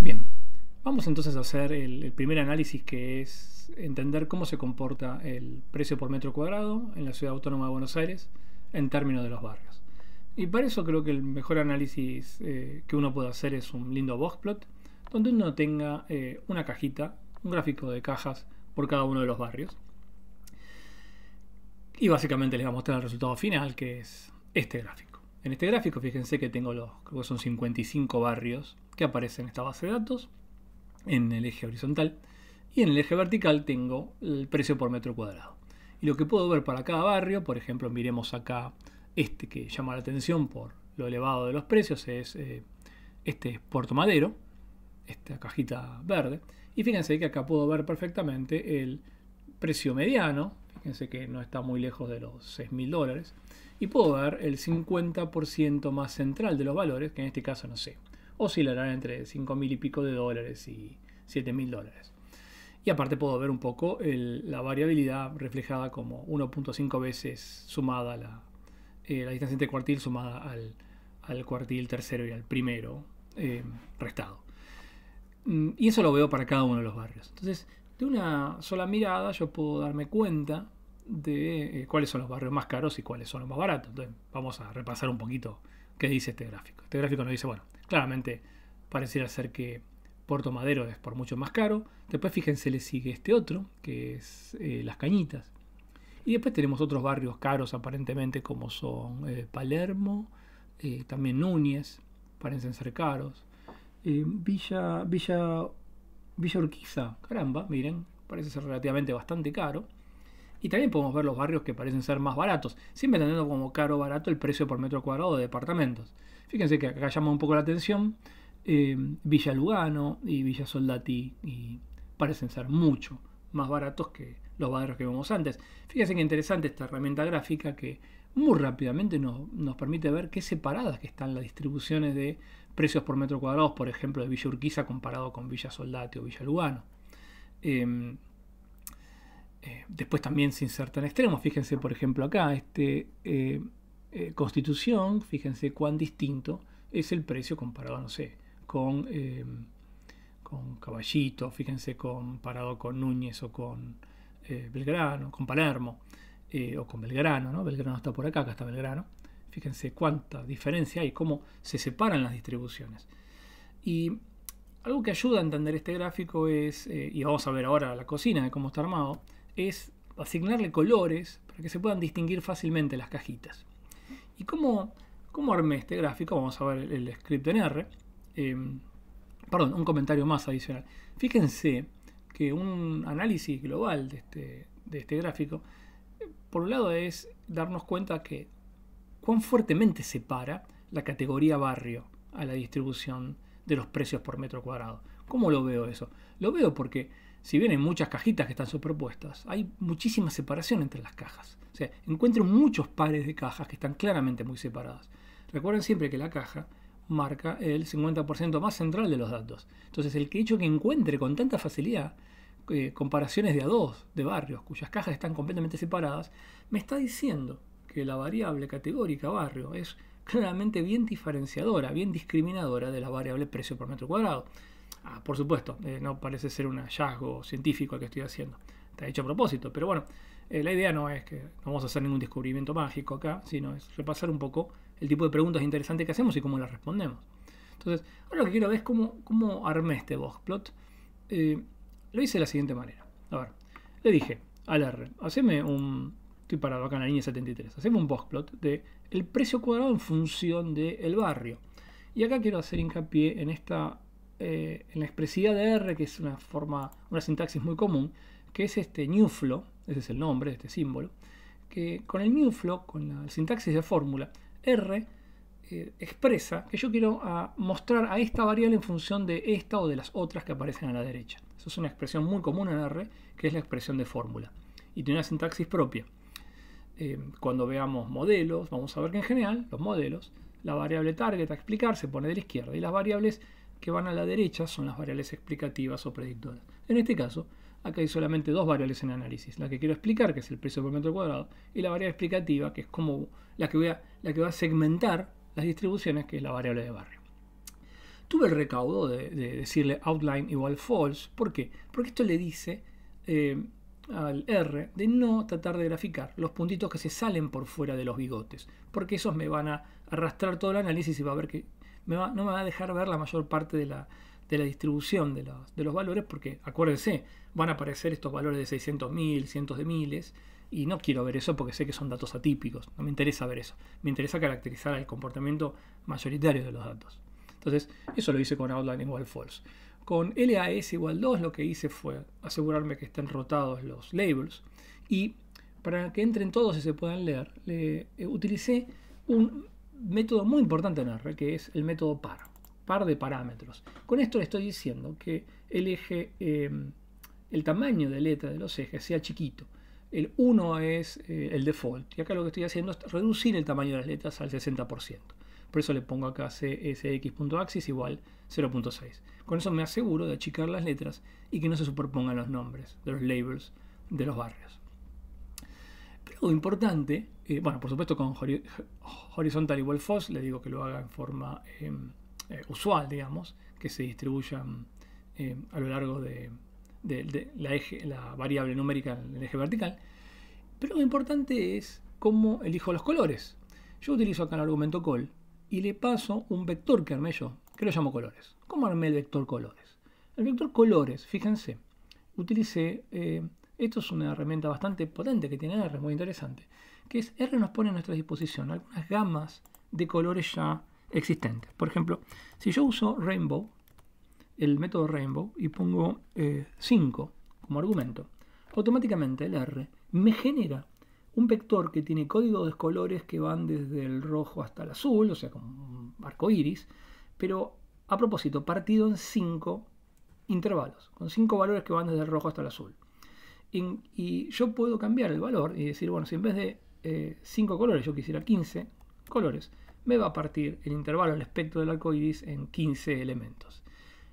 Bien, vamos entonces a hacer el primer análisis, que es entender cómo se comporta el precio por metro cuadrado en la Ciudad Autónoma de Buenos Aires en términos de los barrios. Y para eso creo que el mejor análisis que uno puede hacer es un lindo boxplot, donde uno tenga una cajita, un gráfico de cajas por cada uno de los barrios. Y básicamente les voy a mostrar el resultado final, que es este gráfico. En este gráfico, fíjense que tengo creo que son 55 barrios que aparecen en esta base de datos en el eje horizontal, y en el eje vertical tengo el precio por metro cuadrado. Y lo que puedo ver para cada barrio, por ejemplo, miremos acá este que llama la atención por lo elevado de los precios, es este Puerto Madero, esta cajita verde, y fíjense que acá puedo ver perfectamente el precio mediano, fíjense que no está muy lejos de los $6.000, y puedo ver el 50% más central de los valores, que en este caso, no sé, oscilarán entre 5.000 y pico de dólares y $7.000. Y aparte puedo ver un poco la variabilidad reflejada como 1.5 veces sumada la distancia entre cuartil sumada al cuartil tercero y al primero restado. Y eso lo veo para cada uno de los barrios. Entonces, de una sola mirada yo puedo darme cuenta de cuáles son los barrios más caros y cuáles son los más baratos. Entonces, vamos a repasar un poquito qué dice este gráfico. Este gráfico nos dice, bueno, claramente pareciera ser que Puerto Madero es por mucho más caro. Después fíjense, le sigue este otro, que es Las Cañitas. Y después tenemos otros barrios caros aparentemente, como son Palermo, también Núñez, parecen ser caros. Villa Urquiza, caramba, miren, parece ser relativamente bastante caro. Y también podemos ver los barrios que parecen ser más baratos, siempre teniendo como caro o barato el precio por metro cuadrado de departamentos. Fíjense que acá llama un poco la atención Villa Lugano y Villa Soldati, y parecen ser mucho más baratos que los barrios que vimos antes. Fíjense que interesante esta herramienta gráfica que muy rápidamente nos permite ver qué separadas que están las distribuciones de precios por metro cuadrado, por ejemplo, de Villa Urquiza comparado con Villa Soldati o Villa Lugano. Después también se insertan extremos. Fíjense, por ejemplo, acá, Constitución, fíjense cuán distinto es el precio comparado, no sé, con Caballito, fíjense comparado con Núñez o con Belgrano, con Palermo, o con Belgrano, ¿no? Belgrano está por acá, acá está Belgrano. Fíjense cuánta diferencia hay, cómo se separan las distribuciones. Y algo que ayuda a entender este gráfico es, y vamos a ver ahora la cocina de cómo está armado, es asignarle colores para que se puedan distinguir fácilmente las cajitas. ¿Y cómo armé este gráfico? Vamos a ver el script en R. Perdón, un comentario más adicional. Fíjense que un análisis global de este gráfico, por un lado, es darnos cuenta que cuán fuertemente separa la categoría barrio a la distribución de los precios por metro cuadrado. ¿Cómo lo veo eso? Lo veo porque, si bien hay muchas cajitas que están superpuestas, hay muchísima separación entre las cajas. O sea, encuentro muchos pares de cajas que están claramente muy separadas. Recuerden siempre que la caja marca el 50% más central de los datos. Entonces, el hecho que encuentre con tanta facilidad comparaciones de a dos de barrios cuyas cajas están completamente separadas, me está diciendo que la variable categórica barrio es claramente bien diferenciadora, bien discriminadora de la variable precio por metro cuadrado. Por supuesto, no parece ser un hallazgo científico el que estoy haciendo. Está hecho a propósito, pero bueno, la idea no es que no vamos a hacer ningún descubrimiento mágico acá, sino es repasar un poco el tipo de preguntas interesantes que hacemos y cómo las respondemos. Entonces, ahora lo que quiero ver es cómo armé este boxplot. Lo hice de la siguiente manera. A ver, le dije al R, estoy parado acá en la línea 73, haceme un boxplot de el precio cuadrado en función del barrio. Y acá quiero hacer hincapié en la expresividad de R, que es una sintaxis muy común, que es este new flow, ese es el nombre de este símbolo, que con el new flow, con la sintaxis de fórmula, R expresa que yo quiero mostrar a esta variable en función de esta o de las otras que aparecen a la derecha. Eso es una expresión muy común en R, que es la expresión de fórmula. Y tiene una sintaxis propia. Cuando veamos modelos, vamos a ver que en general, los modelos, la variable target a explicar se pone de la izquierda y las variables que van a la derecha son las variables explicativas o predictoras. En este caso, acá hay solamente dos variables en análisis. La que quiero explicar, que es el precio por metro cuadrado, y la variable explicativa, que es como la que va a segmentar las distribuciones, que es la variable de barrio. tuve el recaudo de decirle outline igual false. ¿Por qué? Porque esto le dice al R de no tratar de graficar los puntitos que se salen por fuera de los bigotes, porque esos me van a arrastrar todo el análisis y va a ver que no me va a dejar ver la mayor parte de la distribución de los valores, porque acuérdense, van a aparecer estos valores de 600.000, cientos de miles, y no quiero ver eso porque sé que son datos atípicos. No me interesa ver eso. Me interesa caracterizar el comportamiento mayoritario de los datos. Entonces, eso lo hice con outline igual false. Con LAS igual 2 lo que hice fue asegurarme que estén rotados los labels, y para que entren todos y se puedan leer, utilicé un método muy importante en R, que es el método par de parámetros. Con esto le estoy diciendo que el eje, el tamaño de letra de los ejes sea chiquito. El 1 es el default, y acá lo que estoy haciendo es reducir el tamaño de las letras al 60%. Por eso le pongo acá csx.axis igual 0.6. Con eso me aseguro de achicar las letras y que no se superpongan los nombres de los labels de los barrios. Pero lo importante, bueno, por supuesto con horizontal igual false le digo que lo haga en forma usual, digamos, que se distribuyan a lo largo de la variable numérica en el eje vertical. Pero lo importante es cómo elijo los colores. Yo utilizo acá el argumento call y le paso un vector que armé yo, que lo llamo colores. ¿Cómo armé el vector colores? El vector colores, fíjense, utilicé, esto es una herramienta bastante potente que tiene R, muy interesante, que es R nos pone a nuestra disposición algunas gamas de colores ya existentes. Por ejemplo, si yo uso rainbow, el método rainbow, y pongo 5 como argumento, automáticamente el R me genera un vector que tiene código de colores que van desde el rojo hasta el azul, o sea, como un arco iris, pero a propósito, partido en 5 intervalos, con 5 valores que van desde el rojo hasta el azul. Y yo puedo cambiar el valor y decir, bueno, si en vez de 5 colores yo quisiera 15 colores, me va a partir el intervalo, el espectro del arco iris en 15 elementos.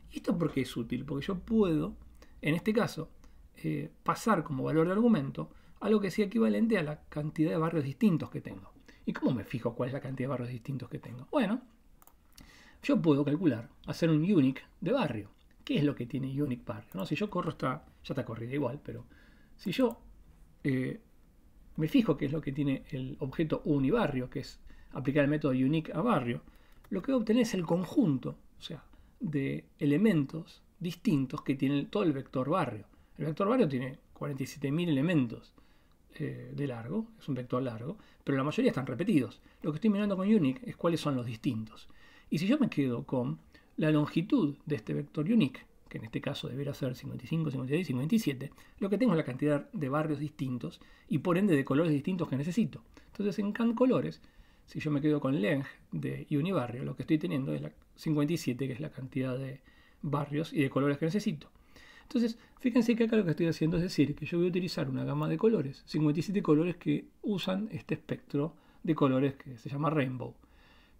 ¿Y esto por qué es útil? Porque yo puedo, en este caso, pasar como valor de argumento algo que sea equivalente a la cantidad de barrios distintos que tengo. ¿Y cómo me fijo cuál es la cantidad de barrios distintos que tengo? Bueno, yo puedo calcular, hacer un unique de barrio. ¿Qué es lo que tiene unique barrio? ¿No? Si yo corro, ya está corrida igual, pero si yo me fijo qué es lo que tiene el objeto unibarrio, que es aplicar el método unique a barrio, lo que voy a obtener es el conjunto, o sea, de elementos distintos que tiene todo el vector barrio. El vector barrio tiene 47.000 elementos de largo, es un vector largo, pero la mayoría están repetidos. Lo que estoy mirando con unique es cuáles son los distintos. Y si yo me quedo con la longitud de este vector unique, que en este caso debería ser 55, 56, 57, lo que tengo es la cantidad de barrios distintos y por ende de colores distintos que necesito. Entonces en can colores, si yo me quedo con length de unibarrio, lo que estoy teniendo es la 57, que es la cantidad de barrios y de colores que necesito. Entonces, fíjense que acá lo que estoy haciendo es decir que yo voy a utilizar una gama de colores, 57 colores que usan este espectro de colores que se llama rainbow.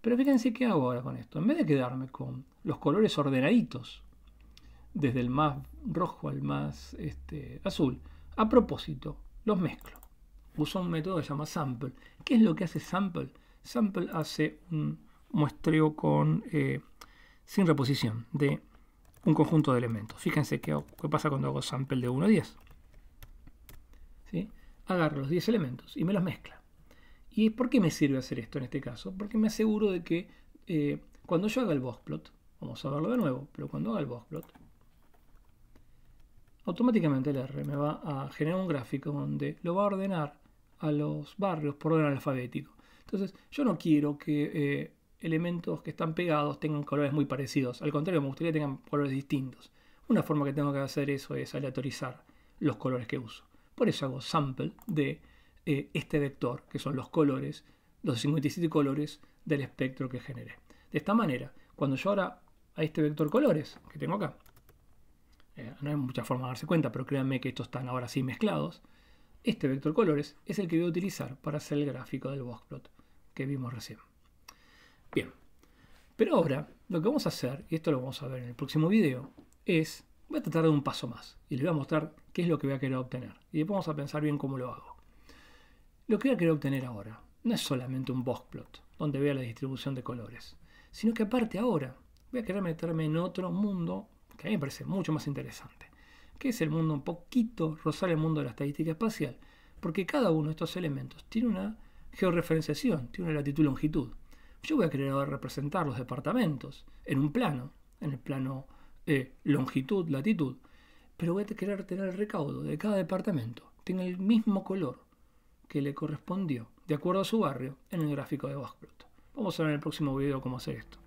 Pero fíjense qué hago ahora con esto. En vez de quedarme con los colores ordenaditos, desde el más rojo al más azul, a propósito, los mezclo. Uso un método que se llama sample. ¿Qué es lo que hace sample? Sample hace un muestreo sin reposición de un conjunto de elementos. Fíjense qué pasa cuando hago sample de 1 a 10. ¿Sí? Agarro los 10 elementos y me los mezcla. ¿Y por qué me sirve hacer esto en este caso? Porque me aseguro de que cuando yo haga el boxplot, vamos a verlo de nuevo, pero cuando haga el boxplot, automáticamente el R me va a generar un gráfico donde lo va a ordenar a los barrios por orden alfabético. Entonces, yo no quiero que elementos que están pegados tengan colores muy parecidos. Al contrario, me gustaría que tengan colores distintos. Una forma que tengo que hacer eso es aleatorizar los colores que uso. Por eso hago sample de este vector, que son los colores, los 57 colores del espectro que generé. De esta manera, cuando yo ahora a este vector colores que tengo acá, no hay mucha forma de darse cuenta, pero créanme que estos están ahora sí mezclados, este vector colores es el que voy a utilizar para hacer el gráfico del boxplot que vimos recién. Bien, pero ahora lo que vamos a hacer, y esto lo vamos a ver en el próximo video, es, voy a tratar de un paso más y les voy a mostrar qué es lo que voy a querer obtener. Y después vamos a pensar bien cómo lo hago. Lo que voy a querer obtener ahora no es solamente un boxplot donde vea la distribución de colores, sino que aparte ahora voy a querer meterme en otro mundo que a mí me parece mucho más interesante, que es el mundo un poquito, rozar el mundo de la estadística espacial, porque cada uno de estos elementos tiene una georreferenciación, tiene una latitud y longitud. Yo voy a querer representar los departamentos en un plano, en el plano longitud, latitud, pero voy a querer tener el recaudo de cada departamento, tiene el mismo color que le correspondió, de acuerdo a su barrio, en el gráfico de Box-Plot. Vamos a ver en el próximo video cómo hacer esto.